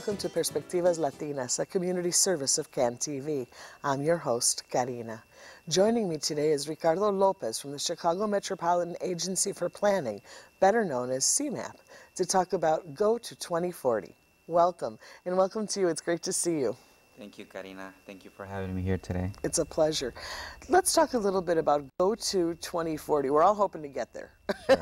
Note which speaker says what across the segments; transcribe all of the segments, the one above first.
Speaker 1: welcome to Perspectivas Latinas, a community service of CAN TV. I'm your host, Karina. Joining me today is Ricardo Lopez from the Chicago Metropolitan Agency for Planning, better known as CMAP, to talk about Go to 2040. Welcome, and welcome to you. It's great to see you.
Speaker 2: Thank you, Karina. Thank you for having me here today.
Speaker 1: It's a pleasure. Let's talk a little bit about Go to 2040. We're all hoping to get there.
Speaker 2: Sure.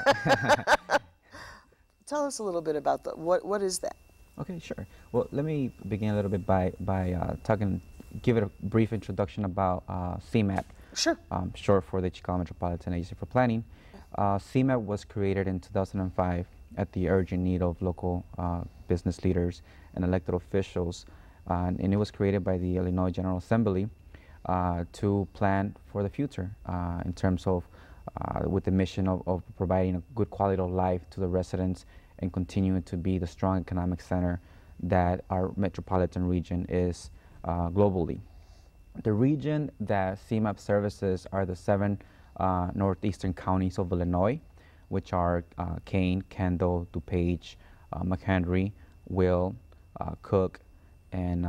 Speaker 1: Tell us a little bit about what is that?
Speaker 2: Okay, sure. Well, let me begin a little bit by give it a brief introduction about CMAP.
Speaker 1: Sure.
Speaker 2: Short for the Chicago Metropolitan Agency for Planning. CMAP was created in 2005 at the urgent need of local business leaders and elected officials, and it was created by the Illinois General Assembly to plan for the future in terms of with the mission of providing a good quality of life to the residents and continuing to be the strong economic center that our metropolitan region is globally. The region that CMAP services are the 7 northeastern counties of Illinois, which are Kane, Kendall, DuPage, McHenry, Will, Cook, and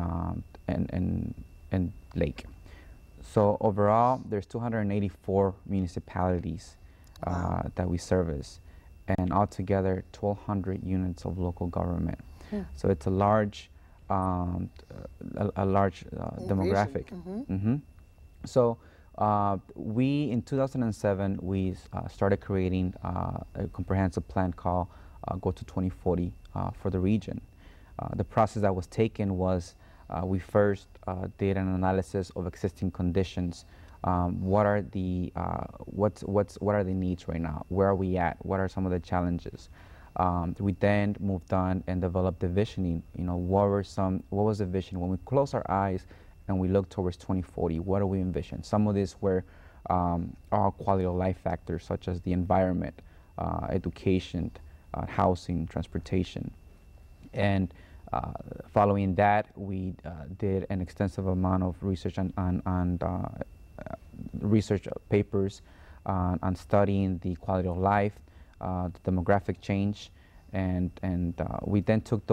Speaker 2: Lake. So overall, there's 284 municipalities that we service, and altogether 1,200 units of local government. Yeah. So it's a large, demographic. So we, in 2007, we started creating a comprehensive plan called Go to 2040 for the region. The process that was taken was we first did an analysis of existing conditions. What are the needs right now? Where are we at? What are some of the challenges? We then moved on and developed the visioning. You know, what was the vision when we close our eyes and we look towards 2040? What do we envision? Some of these were our quality of life factors, such as the environment, education, housing, transportation, and following that, we did an extensive amount of research on research papers on studying the quality of life, the demographic change, and we then took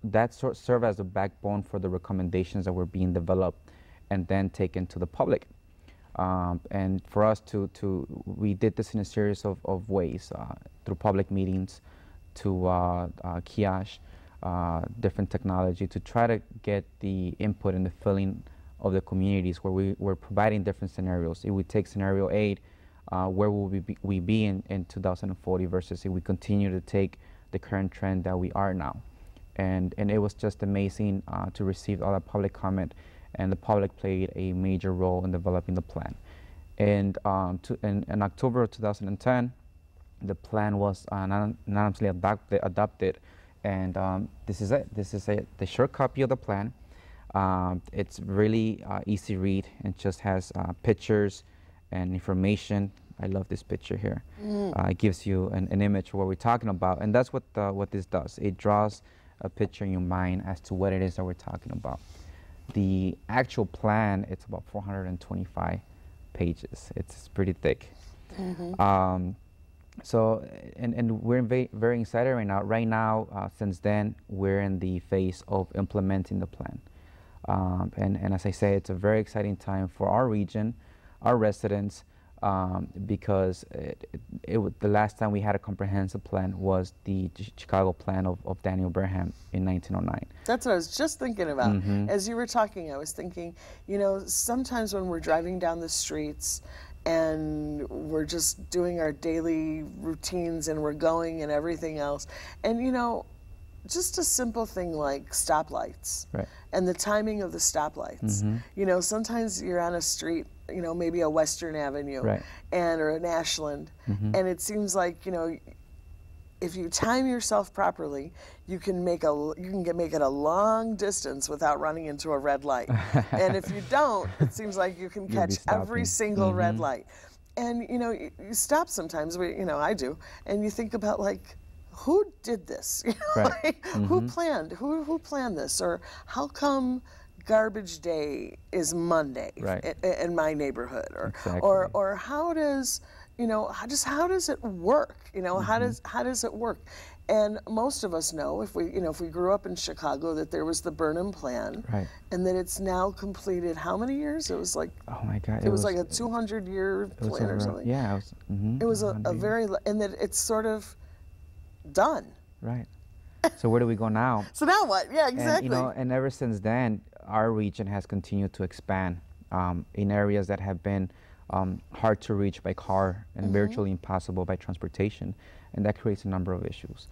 Speaker 2: that served as a backbone for the recommendations that were being developed and then taken to the public. And for us we did this in a series of ways, through public meetings, to kiosk, different technology, to try to get the input and the feeling of the communities where we were providing different scenarios. If we take scenario 8, where will we be in 2040 versus if we continue to take the current trend that we are now. And it was just amazing to receive all that public comment, and the public played a major role in developing the plan. And in October of 2010, the plan was unanimously adopted. And this is it. This is the short copy of the plan. It's really easy read and just has pictures and information. I love this picture here. It gives you an image of what we're talking about, and that's what this does. It draws a picture in your mind as to what it is that we're talking about. The actual plan, it's about 425 pages. It's pretty thick. So, and we're very excited right now. Right now, since then, we're in the phase of implementing the plan. And as I say, it's a very exciting time for our region, our residents, because the last time we had a comprehensive plan was the Chicago plan of Daniel Burnham in 1909.
Speaker 1: That's what I was just thinking about. As you were talking, I was thinking, you know, sometimes when we're driving down the streets and we're just doing our daily routines and we're going and everything else, and you know, just a simple thing like stoplights, right, and the timing of the stoplights. You know, sometimes you're on a street, you know, maybe a Western Avenue, right, or an Ashland, and it seems like, you know, if you time yourself properly, you can make it a long distance without running into a red light. And if you don't, it seems like you can catch every single red light. And you know, you stop sometimes. You know, I do, and you think about like, who did this? You know, right. Like, who planned this? Or how come garbage day is Monday, right, in my neighborhood? Or exactly. or how does, you know, how does it work? You know, how does it work? And most of us know, if we grew up in Chicago, that there was the Burnham Plan,
Speaker 2: right.
Speaker 1: and that it's now completed. How many years? It was like,
Speaker 2: oh my God,
Speaker 1: it was like a 200-year plan or something.
Speaker 2: Yeah,
Speaker 1: it was a very, and that it's sort of done.
Speaker 2: Right. So where do we go now?
Speaker 1: So now what? Yeah, exactly.
Speaker 2: And ever since then, our region has continued to expand in areas that have been hard to reach by car and virtually impossible by transportation, and that creates a number of issues.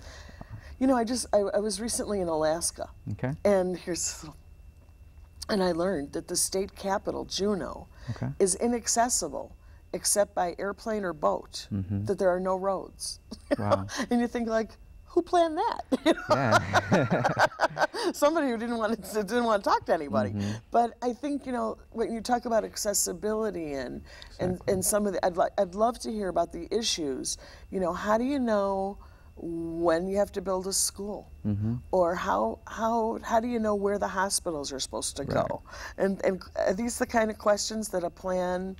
Speaker 1: I was recently in Alaska.
Speaker 2: Okay.
Speaker 1: And I learned that the state capital, Juneau, is inaccessible except by airplane or boat. That there are no roads.
Speaker 2: Wow.
Speaker 1: And you think, like, who planned that?
Speaker 2: Yeah.
Speaker 1: Somebody who didn't want to talk to anybody. But I think, when you talk about accessibility and some of the, I'd love to hear about the issues. How do you know when you have to build a school, or how do you know where the hospitals are supposed to go? And are these the kind of questions that a plan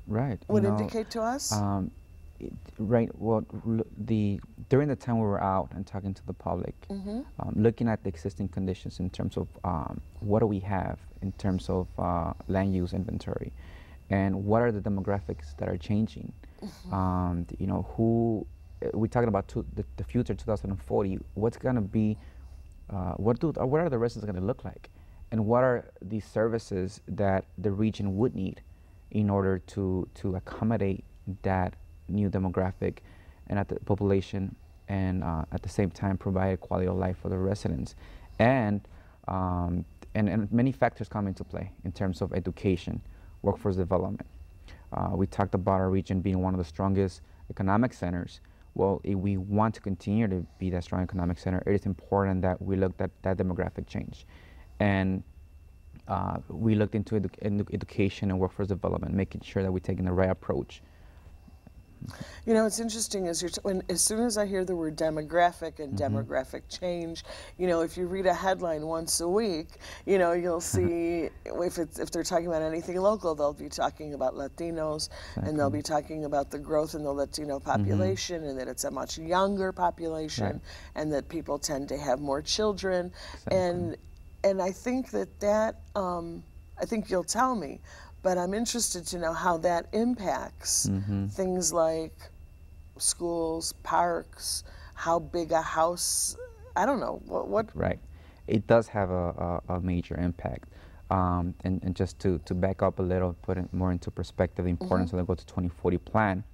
Speaker 1: would indicate to us?
Speaker 2: Right. Well, during the time we were out and talking to the public, looking at the existing conditions in terms of what do we have in terms of land use inventory, and what are the demographics that are changing. We're talking about the future 2040. What's going to be? What are the residents going to look like, and what are the services that the region would need in order to accommodate that new demographic and at the population, and at the same time provide quality of life for the residents, and many factors come into play in terms of education, workforce development. We talked about our region being one of the strongest economic centers. Well, if we want to continue to be that strong economic center, it is important that we look at that demographic change, and we looked into education and workforce development, making sure that we're taking the right approach.
Speaker 1: It's interesting as soon as I hear the word demographic and demographic change, if you read a headline once a week, you'll see if they're talking about anything local, they'll be talking about Latinos, and they'll be talking about the growth in the Latino population, and that it's a much younger population, and that people tend to have more children, and I think that I think you'll tell me. But I'm interested to know how that impacts things like schools, parks, how big a house, I don't know, what?
Speaker 2: Right. It does have a major impact. And just to back up a little, put it more into perspective, the importance of the Go to 2040 plan.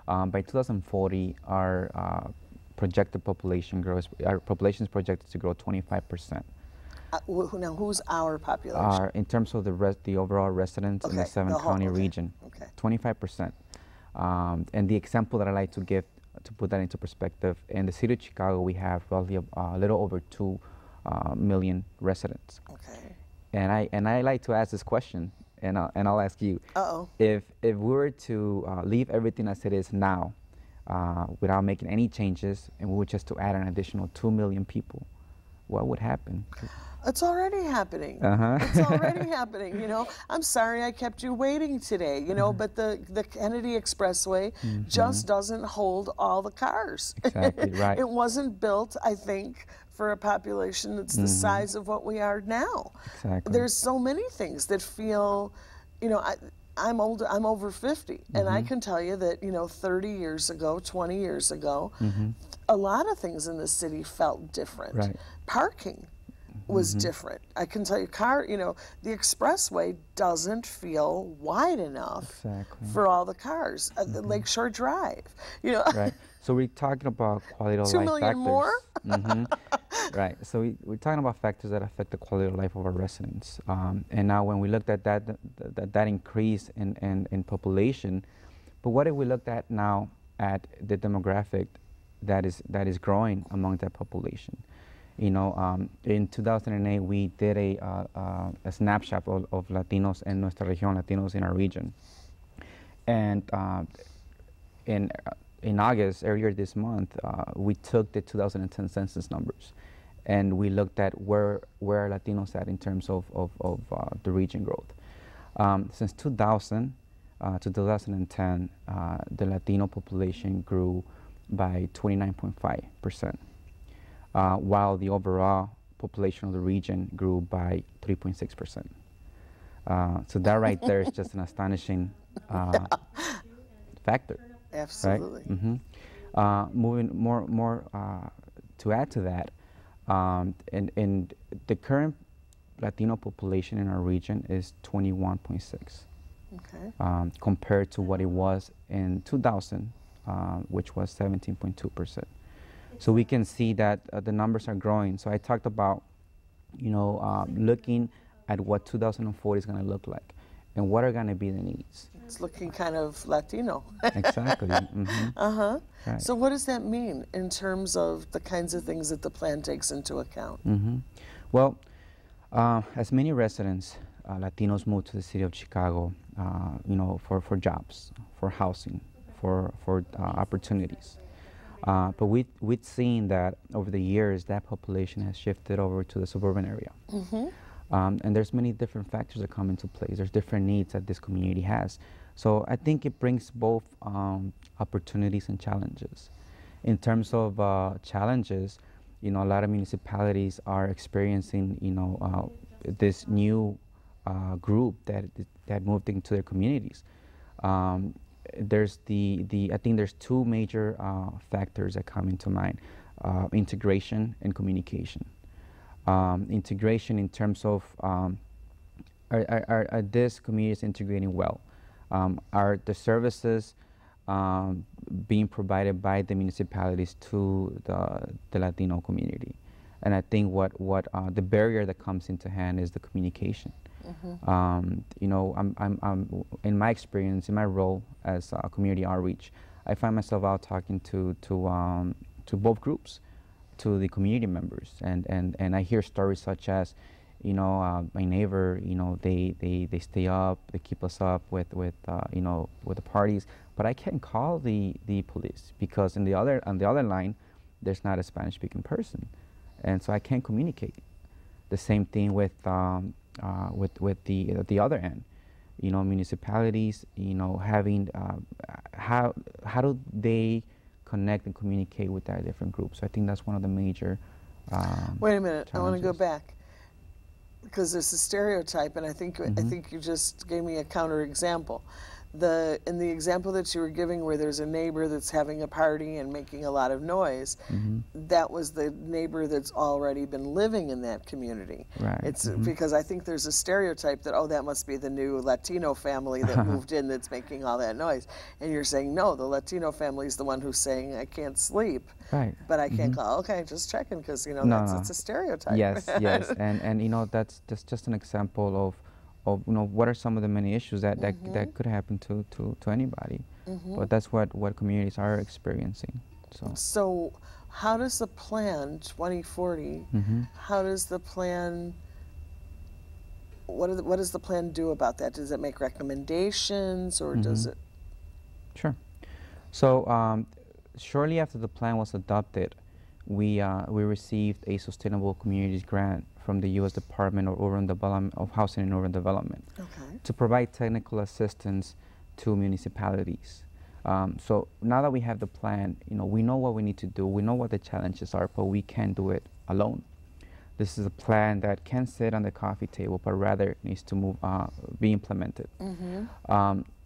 Speaker 2: By 2040, our projected population is projected to grow 25%.
Speaker 1: Now, who's our population?
Speaker 2: In terms of the overall residents in the 7-county region, 25%. And the example that I like to give to put that into perspective, in the city of Chicago, we have roughly a little over 2 million residents.
Speaker 1: Okay.
Speaker 2: And I like to ask this question, and I'll ask you. If we were to leave everything as it is now, without making any changes, and we were just to add an additional 2 million people, what would happen?
Speaker 1: It's already happening. It's already happening. I'm sorry I kept you waiting today. But the Kennedy Expressway just doesn't hold all the cars.
Speaker 2: Exactly right.
Speaker 1: It wasn't built, I think, for a population that's the size of what we are now.
Speaker 2: Exactly.
Speaker 1: There's so many things that feel, I'm older. I'm over 50, and I can tell you that 30 years ago, 20 years ago, a lot of things in the city felt different.
Speaker 2: Right. Parking
Speaker 1: was different. I can tell you, the expressway doesn't feel wide enough for all the cars. Lakeshore Drive,
Speaker 2: Right. So we're talking about quality of life
Speaker 1: 2 million
Speaker 2: factors.
Speaker 1: More.
Speaker 2: Right. So we're talking about factors that affect the quality of life of our residents. And now, when we looked at that increase in population, but what if we looked at now at the demographic that is growing among that population? In 2008, we did a snapshot of Latinos en nuestra región, Latinos in our region. And in August, earlier this month, we took the 2010 census numbers, and we looked at where are Latinos at in terms of the region growth. Since 2000 to 2010, the Latino population grew by 29.5%, while the overall population of the region grew by 3.6%. So that right there is just an astonishing factor.
Speaker 1: Absolutely.
Speaker 2: Right? Moving more to add to that, in the current Latino population in our region is 21.6,
Speaker 1: okay.
Speaker 2: compared to what it was in 2000, which was 17.2%. So we can see that the numbers are growing. So I talked about, looking at what 2040 is going to look like and what are going to be the needs.
Speaker 1: It's looking kind of Latino.
Speaker 2: Exactly.
Speaker 1: Uh-huh.
Speaker 2: Right.
Speaker 1: So what does that mean in terms of the kinds of things that the plan takes into account?
Speaker 2: Well, as many residents, Latinos move to the city of Chicago, for jobs, for housing, for opportunities. But we've seen that over the years, that population has shifted over to the suburban area. And there's many different factors that come into play. There's different needs that this community has. So I think it brings both opportunities and challenges. In terms of challenges, a lot of municipalities are experiencing, this new group that moved into their communities. There's I think there's two major factors that come into mind: integration and communication. Integration in terms of are these communities integrating well? Are the services being provided by the municipalities to the Latino community? And I think what the barrier that comes into hand is the communication. I'm in my experience, in my role as community outreach, I find myself out talking to both groups, to the community members, and I hear stories such as, my neighbor, they stay up, they keep us up with the parties, but I can't call the police because on the other line, there's not a Spanish-speaking person, and so I can't communicate. The same thing with the other end, municipalities, having how do they connect and communicate with our different groups? So I think that's one of the major
Speaker 1: Wait a minute,
Speaker 2: challenges.
Speaker 1: I want to go back because there's a stereotype, and I think you just gave me a counter example. In the example that you were giving, where there's a neighbor that's having a party and making a lot of noise, that was the neighbor that's already been living in that community.
Speaker 2: Right.
Speaker 1: It's because I think there's a stereotype that, oh, that must be the new Latino family that moved in that's making all that noise. And you're saying, no, the Latino family is the one who's saying, I can't sleep,
Speaker 2: right,
Speaker 1: but I can't call. Okay, just checking, because it's a stereotype.
Speaker 2: Yes, yes, and that's just an example of what are some of the many issues that could happen to anybody. But that's what communities are experiencing.
Speaker 1: So how does the plan 2040, how does the plan, what does the plan do about that? Does it make recommendations, or does it?
Speaker 2: Sure. So shortly after the plan was adopted, we received a Sustainable Communities grant from the U.S. Department of Housing and Urban Development, to provide technical assistance to municipalities. So now that we have the plan, we know what we need to do, we know what the challenges are, but we can't do it alone. This is a plan that can't sit on the coffee table, but rather needs to be implemented.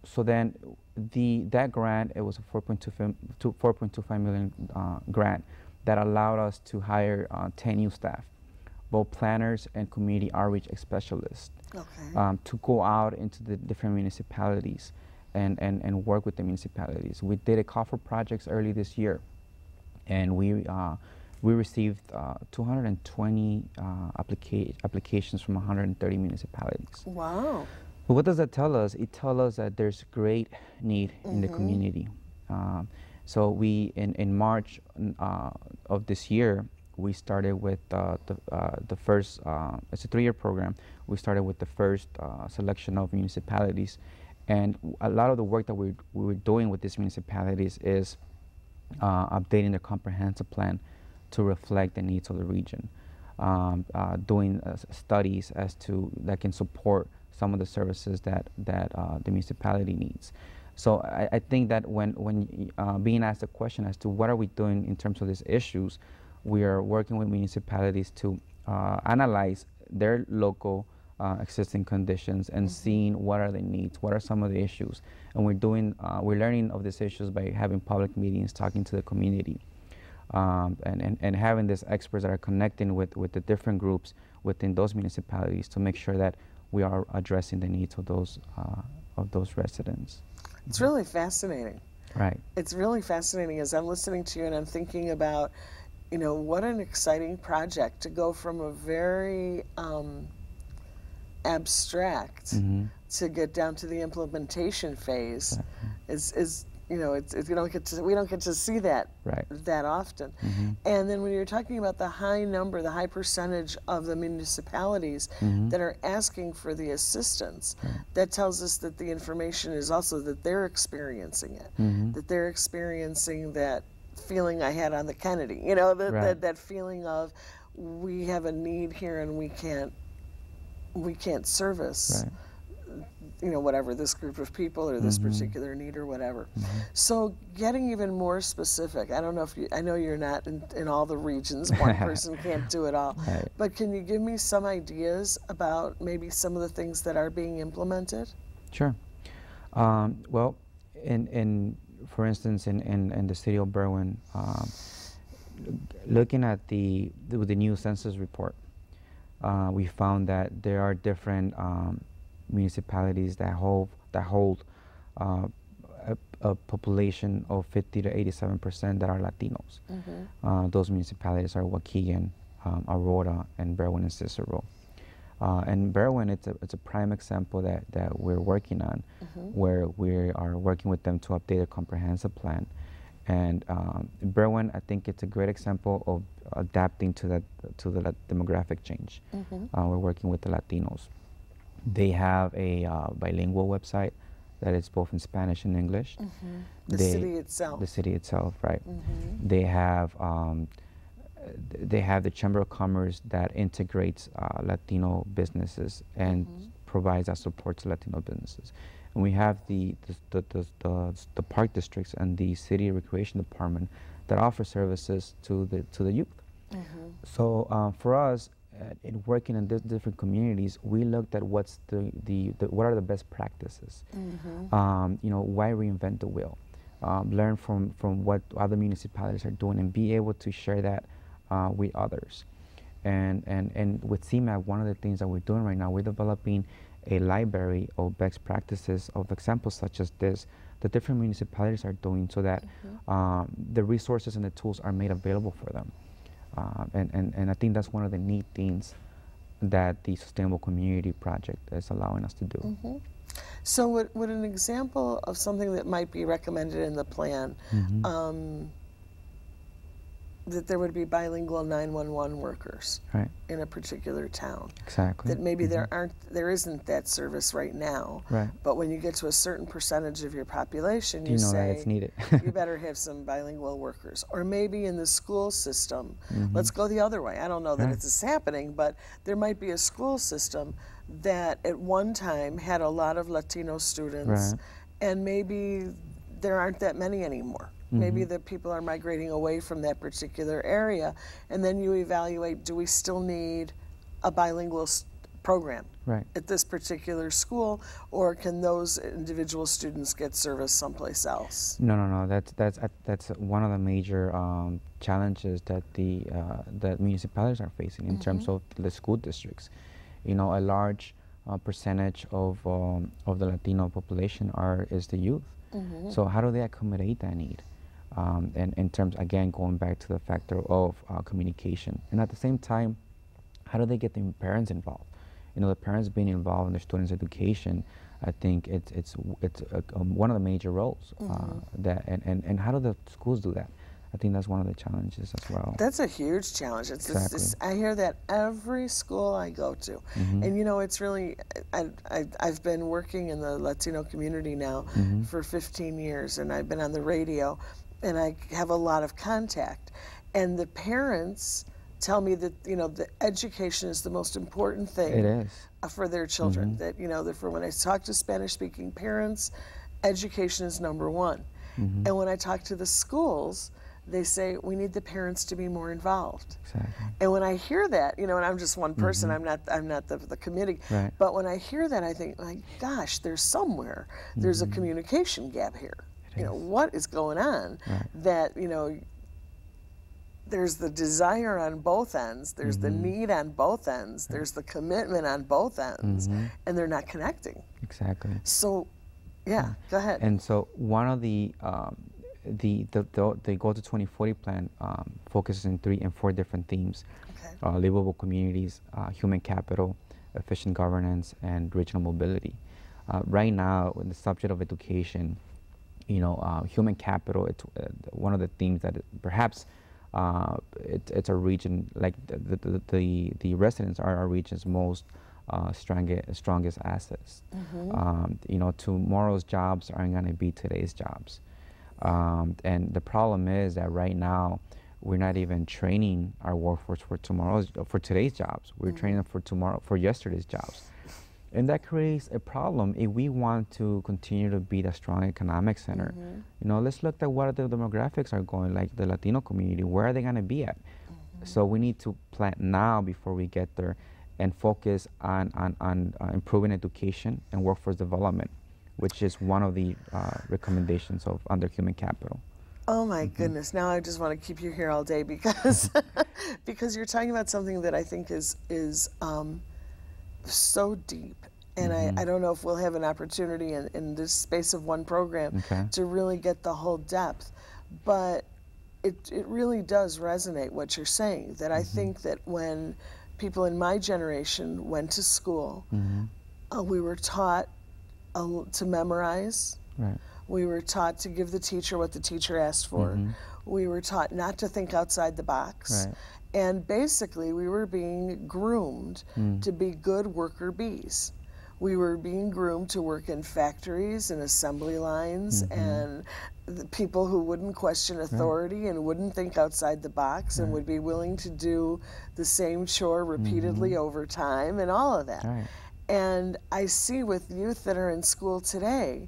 Speaker 2: So then that grant, it was a $4.25 million grant that allowed us to hire 10 new staff, both planners and community outreach specialists, to go out into the different municipalities and work with the municipalities. We did a call for projects early this year, and we received 220 applications from 130 municipalities.
Speaker 1: Wow.
Speaker 2: But what does that tell us? It tells us that there's great need in the community. So we, in March of this year, we started with the first, it's a 3-year program. We started with the first selection of municipalities. And a lot of the work that we were doing with these municipalities is updating their comprehensive plan to reflect the needs of the region. Doing studies that can support some of the services that the municipality needs. So I think that when being asked the question as to what are we doing in terms of these issues, we are working with municipalities to analyze their local existing conditions and seeing what are the needs, what are some of the issues, and we're learning of these issues by having public meetings, talking to the community, and having these experts that are connecting with the different groups within those municipalities to make sure that we are addressing the needs of those residents.
Speaker 1: It's really fascinating.
Speaker 2: Right.
Speaker 1: It's really fascinating as I'm listening to you and I'm thinking about, you know, what an exciting project to go from a very abstract to get down to the implementation phase. Is you know, we don't get to see that that often. And then when you're talking about the high number, the high percentage of the municipalities that are asking for the assistance, that tells us that the information is also that they're experiencing it, that they're experiencing that feeling I had on the Kennedy, you know, that feeling of we have a need here and we can't service you know, whatever, this group of people or this particular need or whatever. So getting even more specific, I don't know if I know you're not in all the regions, one person can't do it all, but can you give me some ideas about maybe some of the things that are being implemented?
Speaker 2: Sure. Well, for instance, in the city of Berwyn, looking at the new census report, we found that there are different municipalities that hold a population of 50 to 87% that are Latinos. Those municipalities are Waukegan, Aurora, and Berwyn and Cicero. And Berwyn, it's a prime example that we're working on, where we are working with them to update a comprehensive plan. And Berwyn, I think it's a great example of adapting to the demographic change. We're working with the Latinos. They have a bilingual website that is both in Spanish and English.
Speaker 1: The city itself.
Speaker 2: The city itself, right. They have the Chamber of Commerce that integrates Latino businesses and provides that support to Latino businesses. And we have the park districts and the city recreation department that offer services to the youth. So for us, in working in different communities, we looked at what are the best practices. You know, why reinvent the wheel? Learn from what other municipalities are doing and be able to share that with others. And with CMAP, one of the things that we're doing right now, we're developing a library of best practices of examples such as this that different municipalities are doing, so that the resources and the tools are made available for them. And I think that's one of the neat things that the Sustainable Community Project is allowing us to do.
Speaker 1: So would an example of something that might be recommended in the plan, that there would be bilingual 911 workers in a particular town.
Speaker 2: Exactly.
Speaker 1: That maybe there isn't that service right now. But when you get to a certain percentage of your population, you
Speaker 2: know
Speaker 1: say
Speaker 2: that it's needed.
Speaker 1: you better have some bilingual workers. Or maybe in the school system, let's go the other way. I don't know that it's happening, but there might be a school system that at one time had a lot of Latino students, and maybe there aren't that many anymore. Maybe the people are migrating away from that particular area, and then you evaluate, do we still need a bilingual program at this particular school, or can those individual students get service someplace else?
Speaker 2: No. That's one of the major challenges that that municipalities are facing in terms of the school districts. You know, a large percentage of the Latino population is the youth. So how do they accommodate that need? And in terms, again, going back to the factor of communication. And at the same time, how do they get the parents involved? You know, the parents being involved in their students' education, I think it's one of the major roles. And how do the schools do that? I think that's one of the challenges as well.
Speaker 1: That's a huge challenge. I hear that every school I go to. And you know, it's really, I've been working in the Latino community now for 15 years, and I've been on the radio, and I have a lot of contact. And the parents tell me that, you know, the education is the most important thing.
Speaker 2: It is.
Speaker 1: For their children. That, you know, that for when I talk to Spanish-speaking parents, education is number one. And when I talk to the schools, they say we need the parents to be more involved.
Speaker 2: Exactly.
Speaker 1: And when I hear that, and I'm just one person, I'm not the committee,
Speaker 2: right.
Speaker 1: but when I hear that, I think, my gosh, there's somewhere there's a communication gap here. What is going on?
Speaker 2: Right.
Speaker 1: That there's the desire on both ends, there's the need on both ends, there's the commitment on both ends, and they're not connecting.
Speaker 2: Exactly.
Speaker 1: So, yeah, go ahead.
Speaker 2: And so one of the Go to 2040 plan focuses in 3 and 4 different themes: livable communities, human capital, efficient governance, and regional mobility. Right now, in the subject of education, human capital, it's one of the themes that perhaps it's a region, like the residents are our region's most strongest assets. Tomorrow's jobs aren't going to be today's jobs. And the problem is that right now we're not even training our workforce for today's jobs. We're training them for yesterday's jobs. And that creates a problem if we want to continue to be a strong economic center. Let's look at what the demographics are going, like the Latino community, where are they going to be at? So we need to plan now before we get there and focus on improving education and workforce development, which is one of the recommendations under human capital.
Speaker 1: Oh my goodness! Now I just want to keep you here all day because because you're talking about something that I think is so deep, and I don't know if we'll have an opportunity in this space of one program to really get the whole depth, but it really does resonate what you're saying, that I think that when people in my generation went to school, we were taught to memorize.
Speaker 2: Right.
Speaker 1: We were taught to give the teacher what the teacher asked for. We were taught not to think outside the box.
Speaker 2: Right.
Speaker 1: And basically, we were being groomed to be good worker bees. We were being groomed to work in factories and assembly lines and the people who wouldn't question authority and wouldn't think outside the box and would be willing to do the same chore repeatedly over time and all of that.
Speaker 2: Right.
Speaker 1: And I see with youth that are in school today,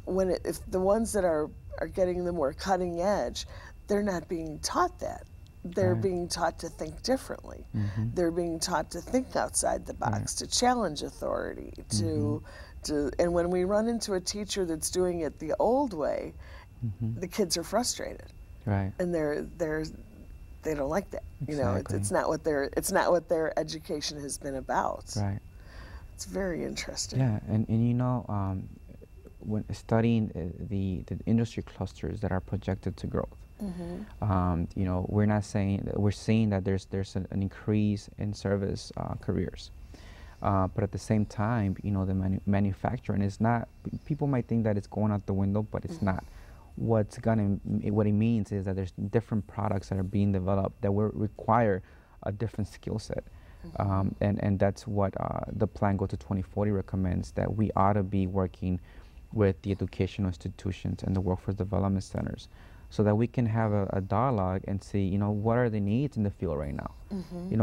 Speaker 1: if the ones that are getting the more cutting edge, they're not being taught that. They're being taught to think differently. They're being taught to think outside the box, to challenge authority, and when we run into a teacher that's doing it the old way, the kids are frustrated.
Speaker 2: Right.
Speaker 1: And they don't like that.
Speaker 2: Exactly.
Speaker 1: It's not what their education has been about.
Speaker 2: Right.
Speaker 1: It's very interesting.
Speaker 2: Yeah, and when studying the industry clusters that are projected to growth, we're seeing that there's an increase in service careers, but at the same time, the manufacturing is not. People might think that it's going out the window, but it's not. What it means is that there's different products that are being developed that will require a different skill set. And that's what the plan Go to 2040 recommends, that we ought to be working with the educational institutions and the workforce development centers so that we can have a dialogue and see, what are the needs in the field right now?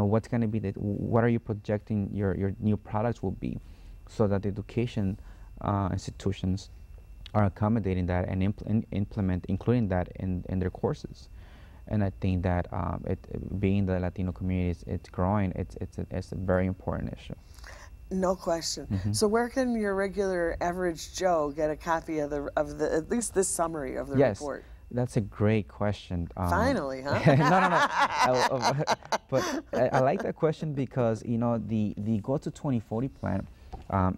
Speaker 2: What's going to be what are you projecting your new products will be, so that the education institutions are accommodating that and including that in their courses. And I think that being the Latino community, it's growing. It's a very important issue.
Speaker 1: No question. So where can your regular average Joe get a copy of at least this summary of the report?
Speaker 2: That's a great question.
Speaker 1: Finally, huh?
Speaker 2: No. But I like that question because the Go to 2040 plan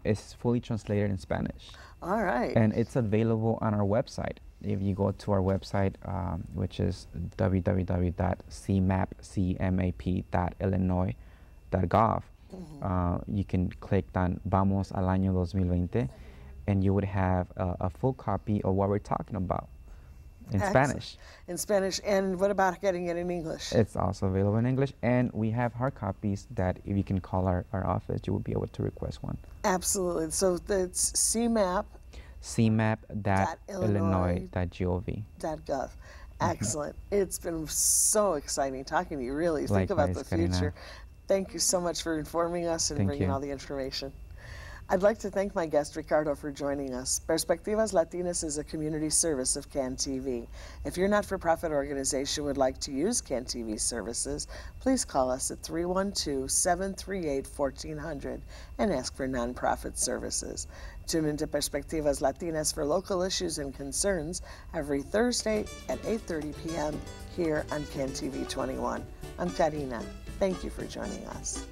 Speaker 2: is fully translated in Spanish.
Speaker 1: All right.
Speaker 2: And it's available on our website. If you go to our website, which is www.cmap.illinois.gov, you can click on Vamos al Año 2020, and you would have a full copy of what we're talking about in Spanish.
Speaker 1: In Spanish. And what about getting it in English?
Speaker 2: It's also available in English, and we have hard copies that if you can call our office, you will be able to request one.
Speaker 1: Absolutely. So it's CMAP.
Speaker 2: CMAP.illinois.gov.
Speaker 1: Excellent. It's been so exciting talking to you, really.
Speaker 2: Likewise,
Speaker 1: think about the future.
Speaker 2: Karina.
Speaker 1: Thank you so much for informing us and bringing all the information. I'd like to thank my guest, Ricardo, for joining us. Perspectivas Latinas is a community service of CAN TV. If your not-for-profit organization would like to use CAN TV services, please call us at 312-738-1400 and ask for nonprofit services. Tune into Perspectivas Latinas for local issues and concerns every Thursday at 8:30 p.m. here on CAN TV 21. I'm Karina. Thank you for joining us.